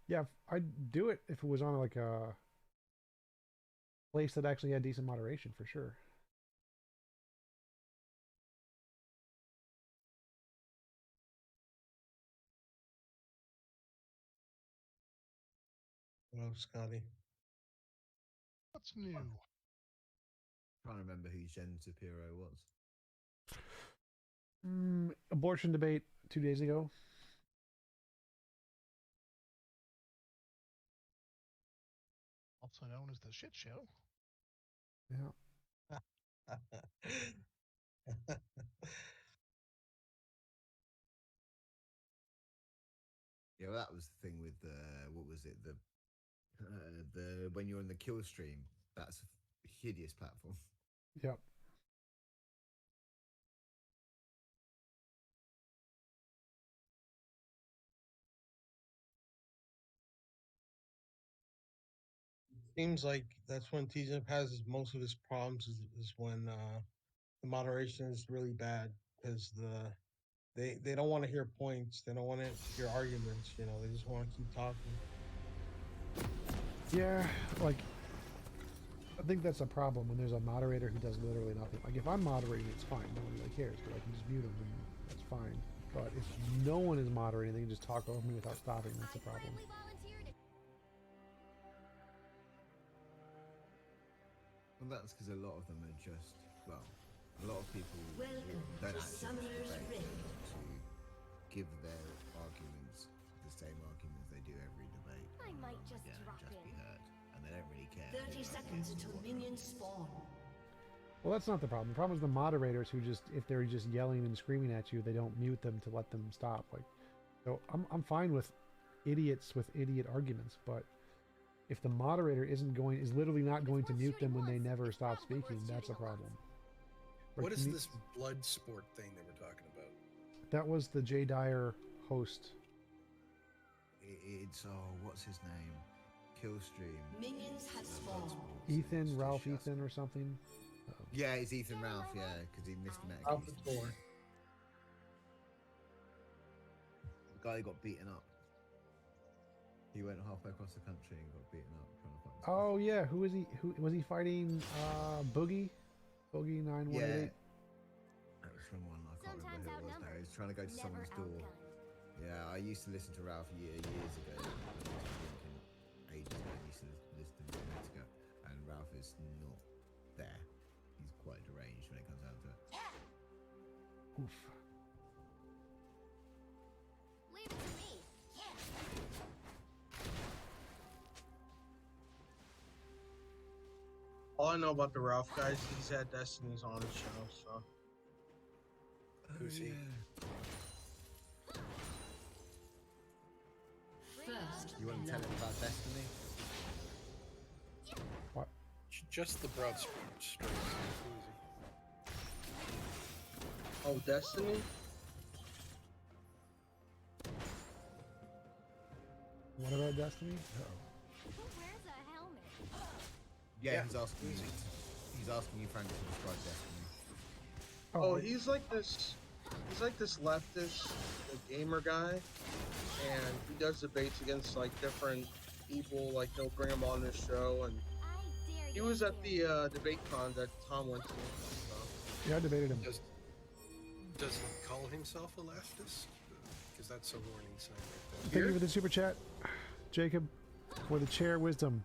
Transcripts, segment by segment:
Yeah, I'd do it if it was on like a place that actually had decent moderation for sure. Hello, Scotty. What's new? Trying to remember who Jen Shapiro was. Abortion debate 2 days ago. Also known as the shit show. Yeah. Yeah, well, that was the thing with what was it? The when you're on the kill stream, that's a hideous platform. Yep. Seems like that's when TJP has most of his problems is when the moderation is really bad because they don't want to hear points, they don't want to hear arguments, they just want to keep talking. Yeah, like I think that's a problem when there's a moderator who does literally nothing. Like if I'm moderating, it's fine. Nobody really cares, but I can just mute them and that's fine. But if no one is moderating, they can just talk over me without stopping. That's a problem. Well, that's because a lot of them are just a lot of people Welcome don't to actually Summoner's debate Rift. to give their arguments the same arguments they do every debate. I might just again, drop and just in. be heard, and they don't really care. 30 seconds until minions spawn. Well, that's not the problem. The problem is the moderators who just, if they're just yelling and screaming at you, they don't mute them to let them stop. Like, so I'm fine with idiots with idiot arguments, but if the moderator is literally not going to mute them when they never stop speaking, that's a problem. What is this blood sport thing that we're talking about? That was the Jay Dyer host. It's what's his name? Killstream. Minions have spawned. Ethan, Ralph Ethan or something. Yeah, it's Ethan Ralph, yeah, because he missed the meta. Alpha 4. The guy who got beaten up. He went halfway across the country and got beaten up trying to find himself. Oh yeah, who was he? Who was he fighting? Boogie, Boogie 9188. Yeah, that was from one. I can't remember who it was now. He was trying to go to someone's door. Yeah, I used to listen to Ralph years ago. Ages ago, I used to listen to him years ago, and Ralph is not there. He's quite deranged when it comes down to it. Oof. Leave it to me. All I know about the Ralph guys, he's had Destiny's on his show, so. Who's he? First, You want to tell him about Destiny? What? Just the broad strokes. Who is he? Oh, Destiny? What about Destiny? Who wears a helmet? Yeah, he's asking you. He's asking you, Frank, to describe Destiny. Oh, he's like this leftist gamer guy, and he does debates against like different people. Like they'll bring him on this show, and he was at the debate con that Tom went to. So. Yeah, I debated him. Does he call himself a leftist? Because that's a warning sign right Thank you for the super chat, Jacob, for the chair wisdom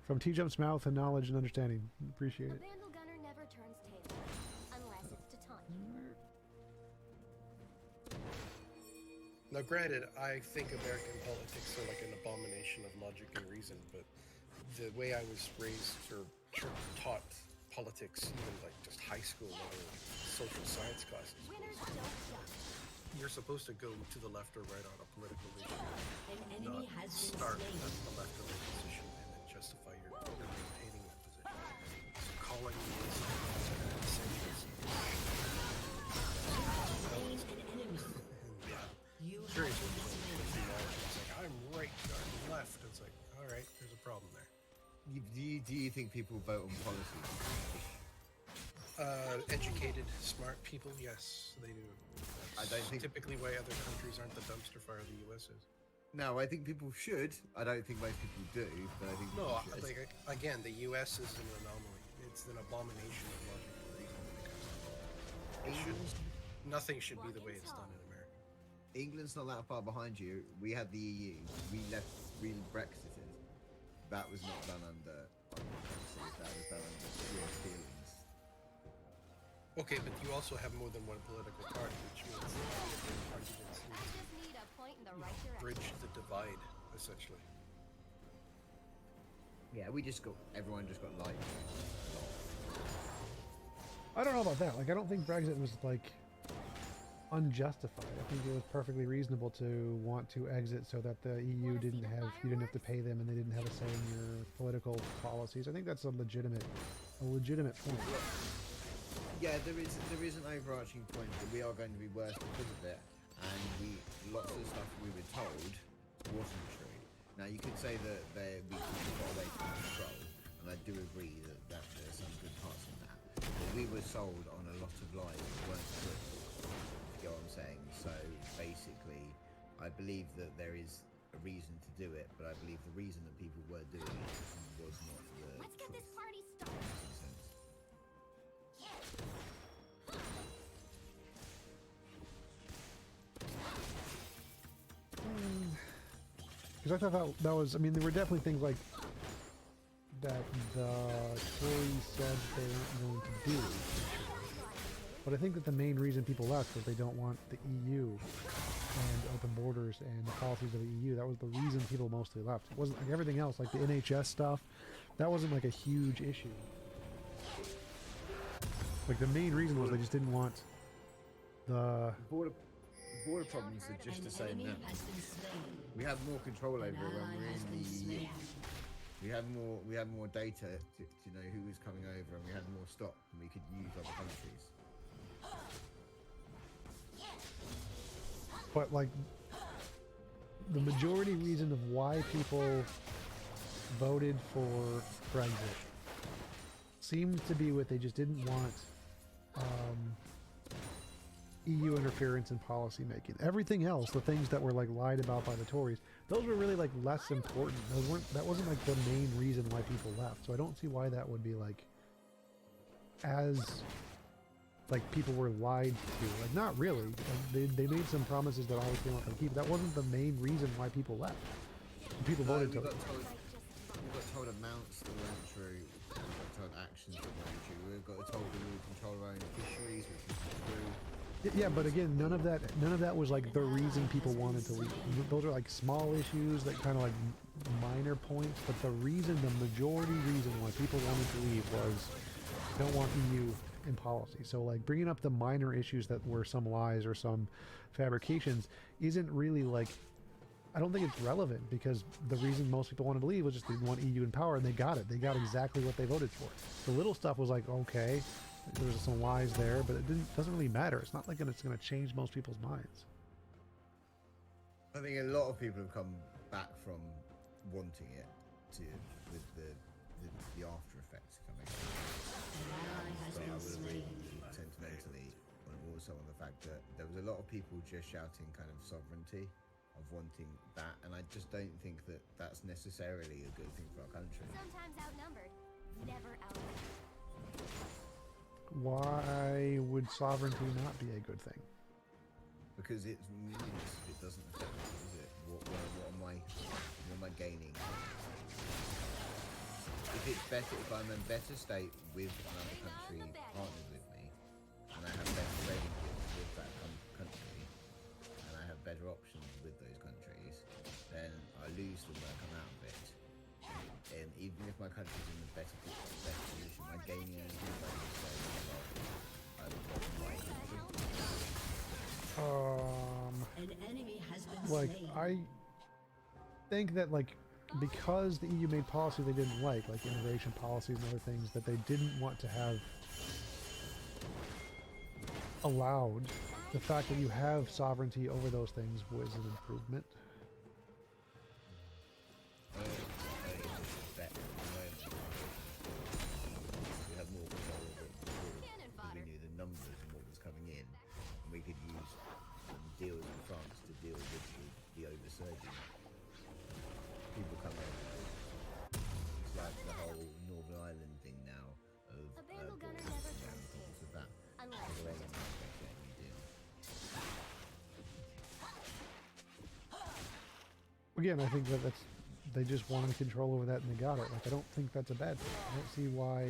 from T-Jump's mouth and knowledge and understanding. Appreciate it. A vandal gunner never turns tail, unless it's to taunt. Now, granted, I think American politics are like an abomination of logic and reason, but the way I was raised or taught politics, even like just high school or social science classes, you're supposed to go to the left or right on a political issue, not start at the left or right position and then justify your maintaining that position. So calling me curious what it's like, I'm right, I'm left. It's like, all right, there's a problem there. Do you think people vote on policy? Educated, smart people, yes, they do. I don't think typically why other countries aren't the dumpster fire the U.S. is. No, I think people should. I don't think most people do, but I think people No, I should. think again, the U.S. is an anomaly. It's an abomination of logic and reason. It should, nothing should be the way it's done in America. England's not that far behind you. We had the EU. We Brexited. That was not done under Brexit. That was done under pure feelings. Okay, but you also have more than one political party, which means different arguments I just need a point in the right direction. bridge the divide, essentially. Yeah, everyone just got light. I don't know about that. Like, I don't think Brexit was like unjustified. I think it was perfectly reasonable to want to exit so that the EU you didn't have to pay them and they didn't have a say in your political policies. I think that's a legitimate point. Yeah, there is an overarching point that we are going to be worse because of it, and lots of the stuff we were told wasn't true. Now you could say that we got away from control, and I do agree that there's some good parts in that. But we were sold on a lot of lies that weren't true. You get what I'm saying? So basically, I believe that there is a reason to do it, but I believe the reason that people were doing it was not the Let's get this truth. party started. Because I thought that was, I mean, there were definitely things like that the Tories said they weren't going to do. But I think that the main reason people left was they don't want the EU and open borders and the policies of the EU. That was the reason people mostly left. It wasn't like everything else, like the NHS stuff. That wasn't like a huge issue. Like the main reason was they just didn't want the Border problems are just the same now. We have more control over it when we're in the EU. We had more data to know who was coming over, and we had more stock than we could use other countries. But like the majority reason of why people voted for Brexit seems to be what they just didn't want EU interference in policy making. Everything else, the things that were like lied about by the Tories, those were really like less important. That wasn't like the main reason why people left. So I don't see why that would be like as like people were lied to. Like not really. Like, they made some promises that always came out to keep. That wasn't the main reason why people left. People voted to. We got told amounts that weren't true. We got told actions that weren't true. We got told that we would control our own fisheries, which was true. Yeah, but again, none of that was like the reason people wanted to leave. Those are like small issues that kind of like minor points, but the majority reason why people wanted to leave was don't want EU in policy. So like bringing up the minor issues that were some lies or some fabrications isn't really like, I don't think it's relevant, because the reason most people wanted to leave was just they didn't want EU in power, and they got it. They got exactly what they voted for. The little stuff was like, okay, there's some lies there, but it doesn't really matter. It's not like it's going to change most people's minds. I think a lot of people have come back from wanting it with the after effects coming. So I would agree sentimentally, and also on the fact that there was a lot of people just shouting kind of sovereignty, of wanting that, and I just don't think that that's necessarily a good thing for our country. Sometimes outnumbered, never outnumbered. Why would sovereignty not be a good thing? Because it's meaningless if it doesn't affect me, is it? What am I gaining? If it's better, if I'm in a better state with another country partnered with me, and I have better trading deals with that country, and I have better options with those countries, then I lose them when I come out of it. And even if my country's in a better position, am I gaining anything by saying, well, I'm my country? An enemy has been Like, slain. I think that, like, because the EU made policy they didn't like immigration policies and other things that they didn't want to have allowed, the fact that you have sovereignty over those things was an improvement. I think it's better at the moment. We had more control over it before, because we knew the numbers and what was coming in, and we could use deals with France to deal with the oversurging come over. It's like the whole Northern Ireland thing now of A bandle gunner borders never and turns problems with that. Unless The way it's you a make it, you do. Again, I think that's they just wanted control over that and they got it. Like I don't think that's a bad thing. I don't see why.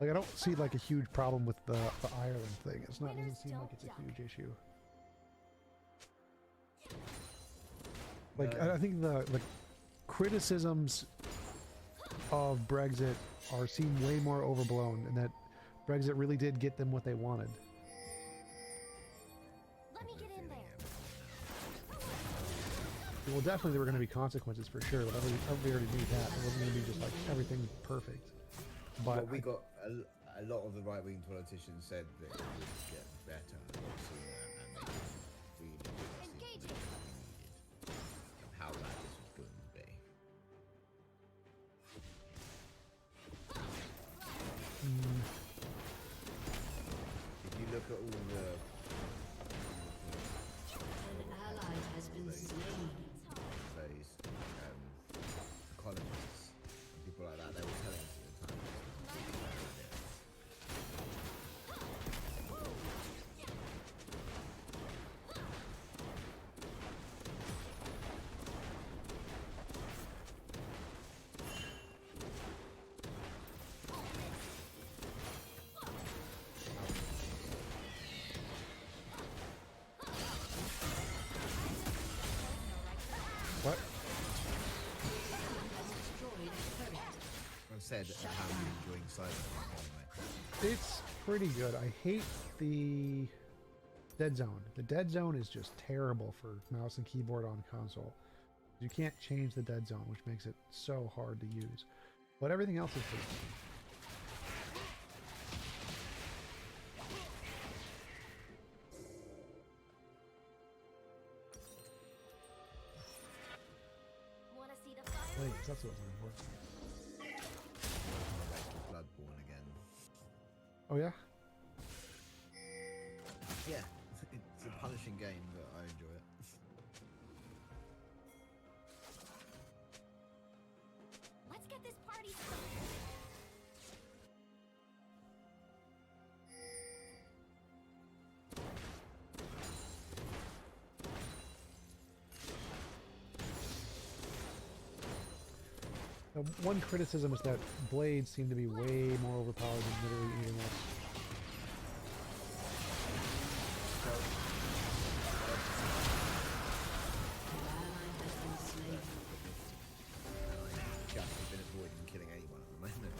Like I don't see like a huge problem with the Ireland thing. It's not. It doesn't seem like it's a huge issue. Like I think the criticisms of Brexit seem way more overblown, and that Brexit really did get them what they wanted. Let me get in there. Well, definitely there were going to be consequences for sure, but everybody already knew that. It wasn't going to be just like everything perfect. But Well, we got a lot of the right-wing politicians said that it would get better sooner, and they really did Engaging. of how bad this was going to be. If you look at all the An ally has been slain. those economists and people like that, they were telling us at the time. what? I've said how I'm enjoying Cyberpunk anyway. It's pretty good. I hate the dead zone. The dead zone is just terrible for mouse and keyboard on console. You can't change the dead zone, which makes it so hard to use. But everything else is pretty good. Wanna see the Wait, fireworks? that's what it's for. Back to Bloodborne again. Oh yeah? Yeah, it's a punishing game, but I enjoy it. Let's get this party started. One criticism is that blades seem to be way more overpowered than literally anything else. Just have been avoiding killing anyone at the moment.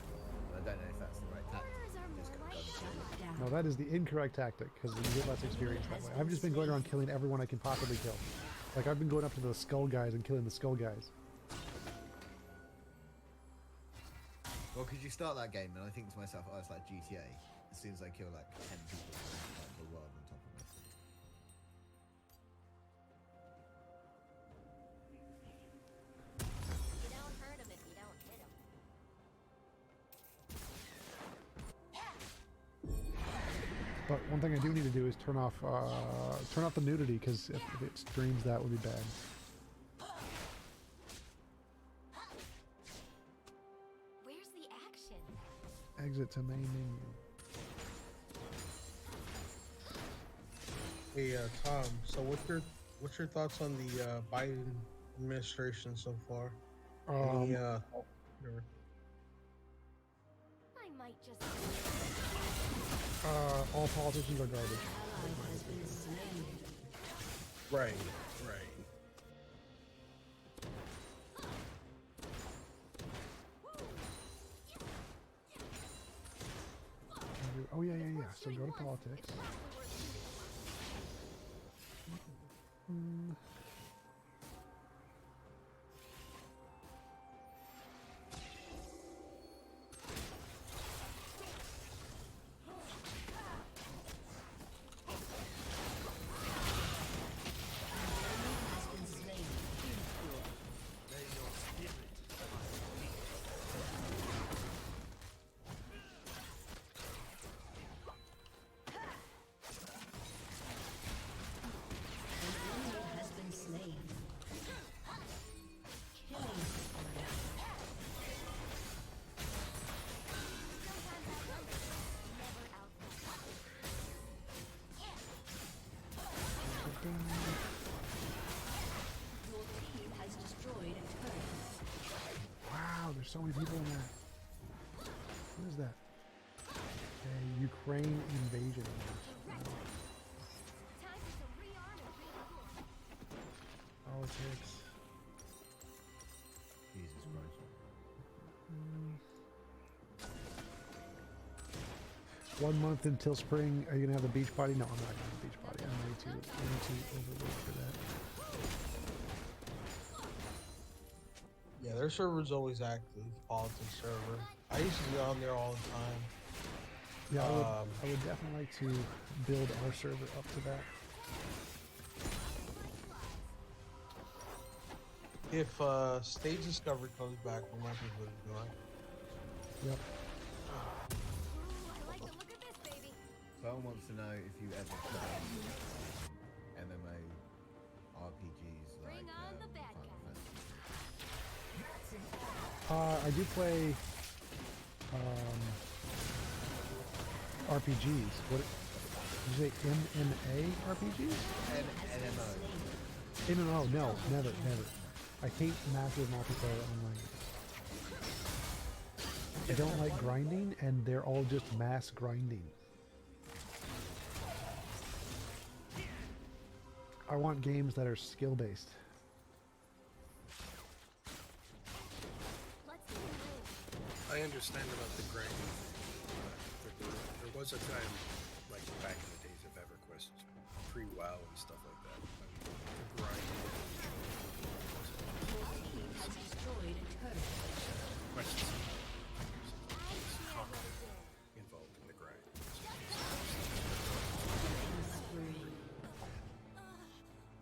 But I don't know if that's the right tactic. Horrors are Just more got like done killing. Down. No, that is the incorrect tactic, because you get less experience that way. I've just been going around killing everyone I can possibly kill. Like, I've been going up to the skull guys and killing the skull guys. Well, because you start that game and I think to myself, oh, it's like GTA. As soon as I kill like 10 people, like the world on top of me. You don't hurt him if you don't hit him. But one thing I do need to do is turn off the nudity, because if it streams, that would be bad. Where's the action? Exit to main menu. Hey, Tom. So what's your thoughts on the Biden administration so far? Any, whatever. I might just. All politicians are garbage. Ally has been slain. Right. Oh yeah. So go to politics. Has been slain. so many people in there. What is that? Okay, Ukraine invasion. Time for some rearm and retool. Politics. Jesus Christ. 1 month until spring. Are you gonna have the beach party? No, I'm not gonna have the beach party. I'm way too overweight for that. Yeah, their server's always active. Politics server. I used to be on there all the time. Yeah, I would definitely like to build our server up to that. If stage discovery comes back, we might be able to do it. Yep. Ooh, I like the look of this, baby. Someone wants to know if you ever play MMA RPGs like Bring on the bad Final guys. Fantasy. I do play RPGs. What did you say? MMA RPGs? NMO. MMO? No, never. I hate massive multiplayer online. I don't like grinding, and they're all just mass grinding. I want games that are skill-based. Let's get in range. I understand about the grinding. There was a time, like back in the days of EverQuest, pre-WoW and stuff like that. The grinding. Your team has destroyed a turret. Quests I see what it did. involved in the grind. Spree.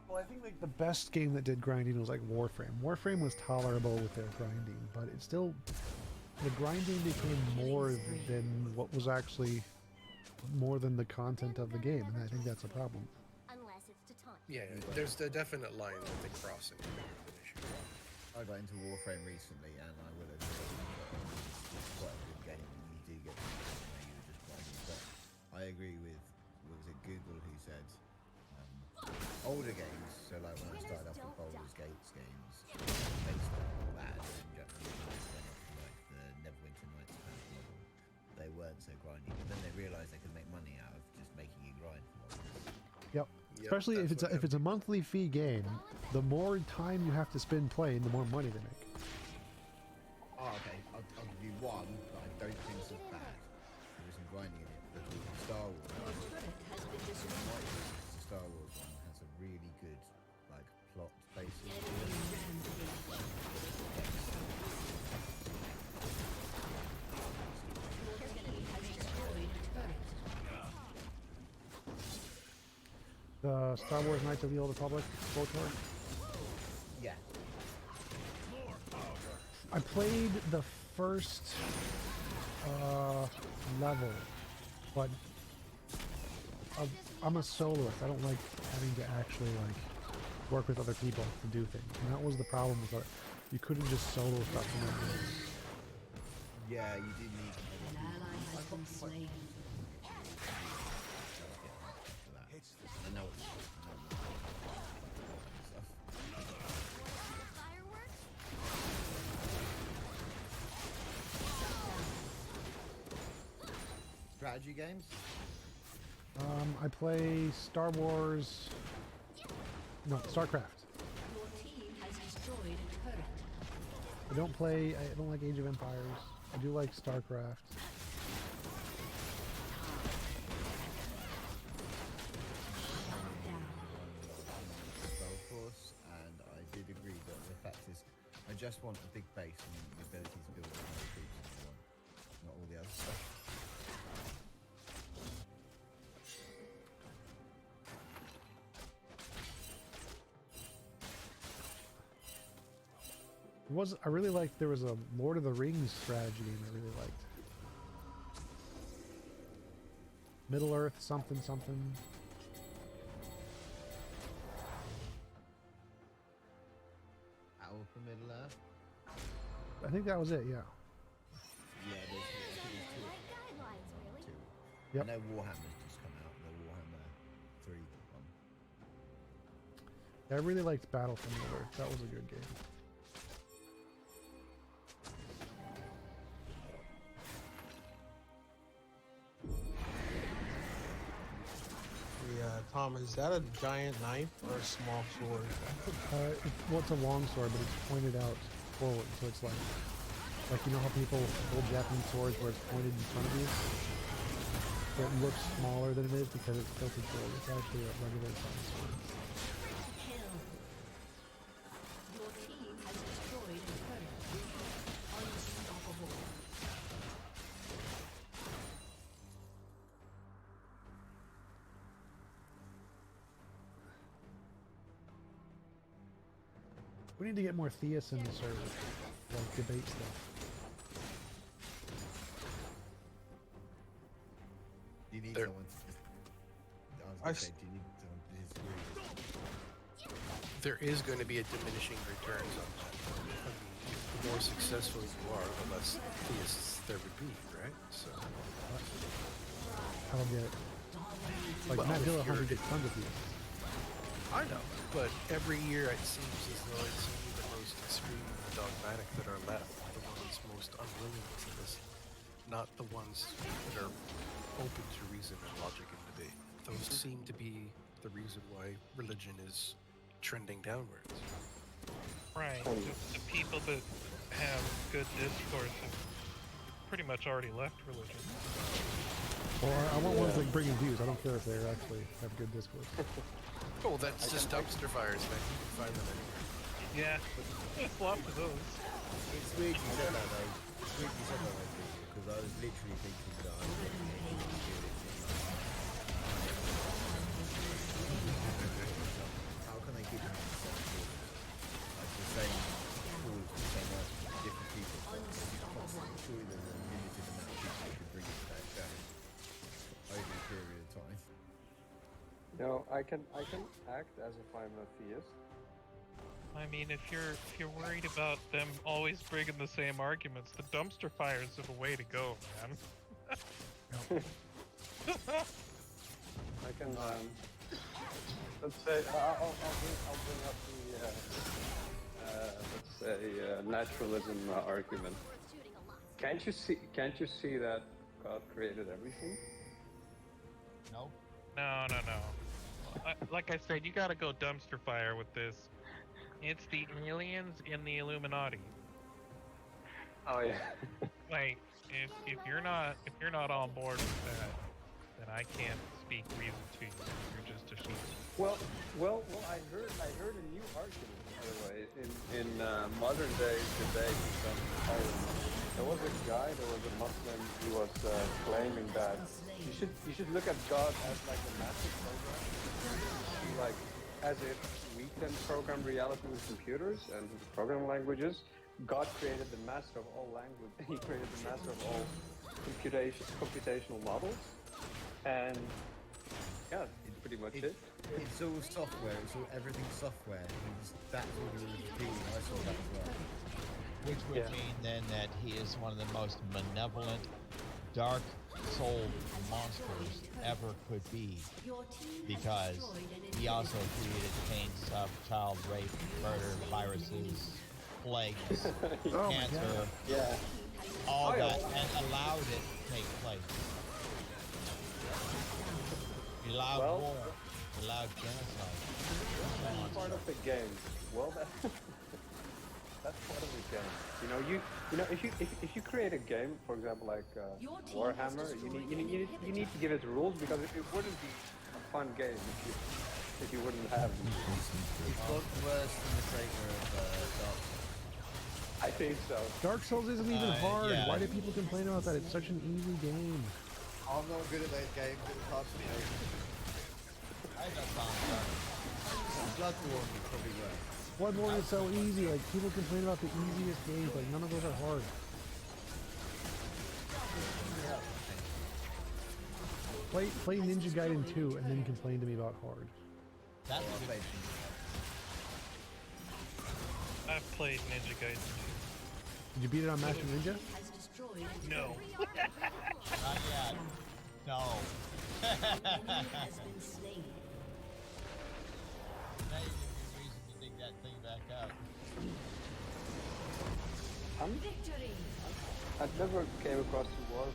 Well, I think like the best game that did grinding was like Warframe. Warframe was tolerable with their grinding, but it still, the grinding became more than what was actually more than the content of the game, and I think that's a problem. Unless it's to taunt. Yeah, there's the definite line that they cross in the issue. I got into Warframe recently, and I would have said it's quite a good game. You do get to you were just grinding, but I agree with was it Google who said older games. So like when I started off with Baldur's Gates games, they started bad, and Japanese went off to like the Neverwinter Nights kind of model. They weren't so grindy, but then they realised they could make money out of just making you grind for months. Yep. Especially if it's a monthly fee game, the more time you have to spend playing, the more money they make. Oh, okay. I'll give you one that I don't think is as bad. There was some grinding in it, but the Star Wars. Your turret has been destroyed. The Star Wars one has a really good like plot basis. Enemy rampage. Your team has destroyed a turret. The Star Wars Knights of the Old Republic, KOTOR. Yeah. I played the first level, but I'm a soloist. I don't like having to actually like work with other people to do things, and that was the problem with it. You couldn't just solo stuff in that game. Yeah, you do need An ally has been slain. I know it's Fireworks? strategy games. I play Star Wars. No, StarCraft. Your team has destroyed a turret. I don't like Age of Empires. I do like StarCraft. Star Force, and I did agree that the fact is, I just want a big base and the ability to build my own troops if I want, not all the other stuff. I really liked, there was a Lord of the Rings strategy game I really liked. Middle Earth something something. Owl for Middle Earth. I think that was it, yeah. Yeah, there's Like guidelines, really. two. Yep. I know Warhammer's just come out, the Warhammer 3 one. I really liked Battle for Middle Earth. That was a good game. Is that a giant knife or a small sword? Well, it's a long sword, but it's pointed out forward, so it's like you know how people hold Japanese swords where it's pointed in front of you? So it looks smaller than it is because it's tilted forward. It's actually a regular size sword. Kill. Your team has destroyed a turret. Unstoppable. We need to get more theists in the server, like debate stuff. You need There- someone to just. I was gonna say, do you need someone to disagree with? There is going to be a diminishing returns on that. I mean, the more successful you are, the less theists there would be, right? So, I'll get like Well, Matt if Dillahunter you're- gets tons of theists. I know, but every year it seems as though it's only the most extreme and dogmatic that are left, the ones most unwilling to listen, not the ones that are open to reason and logic and debate. Those seem to be the reason why religion is trending downwards. Right. The people that have good discourse have pretty much already left religion. Well, I want ones that bring in views. I don't care if they actually have good discourse. Oh, that's just dumpster fires, man. You can find them anywhere. Yeah, there's lots of those. It's weird you said that though. It's weird you said that though, because I was literally thinking that I was getting any experience. How can they keep them in the same field? Like the same tools, the same different people. Surely there's a limited amount of people who could bring it back down over a period of time. No, I can act as if I'm a theist. I mean, if you're worried about them always bringing the same arguments, the dumpster fires are the way to go, man. I can let's say I'll bring up the let's say naturalism argument. Can't you see that God created everything? No. No. Like I said, you gotta go dumpster fire with this. It's the aliens in the Illuminati. Oh yeah. Like, if you're not on board with that, then I can't speak reason to you. You're just a sheep. Well, I heard a new argument, by the way, in modern day debate. There was a guy, there was a Muslim, he was claiming that you should look at God as like a massive program, like as if we can program reality with computers and programming languages. God created the master of all language. He created the master of all computational models, and yeah, it's pretty much it. It's all software, it's all everything's software. That's all he was repeating. I saw that as well. Which would mean then that he is one of the most malevolent, dark-souled monsters ever could be, because he also created chains of child rape, murder, viruses, plagues, cancer, all that, and allowed it to take place. He allowed war, he allowed genocide. That's part of the game. Well, that's part of the game. You know, if you create a game, for example, like Warhammer, you need to give it rules, because it wouldn't be a fun game if you wouldn't have them. It's got worse than the creator of Dark Souls. I think so. Dark Souls isn't even hard. Why do people complain about that? It's such an easy game. I'm not good at those games. It's hard for me. I got Bloodborne is probably worse. Bloodborne is so easy. Like, people complain about the easiest games. Like, none of those are hard. Play Ninja Gaiden 2 and then complain to me about hard. That's a good. I've played Ninja Gaiden 2. Did you beat it on Master Ninja? No. Not yet. No. Now you give me reason to dig that thing back up. I never came across the war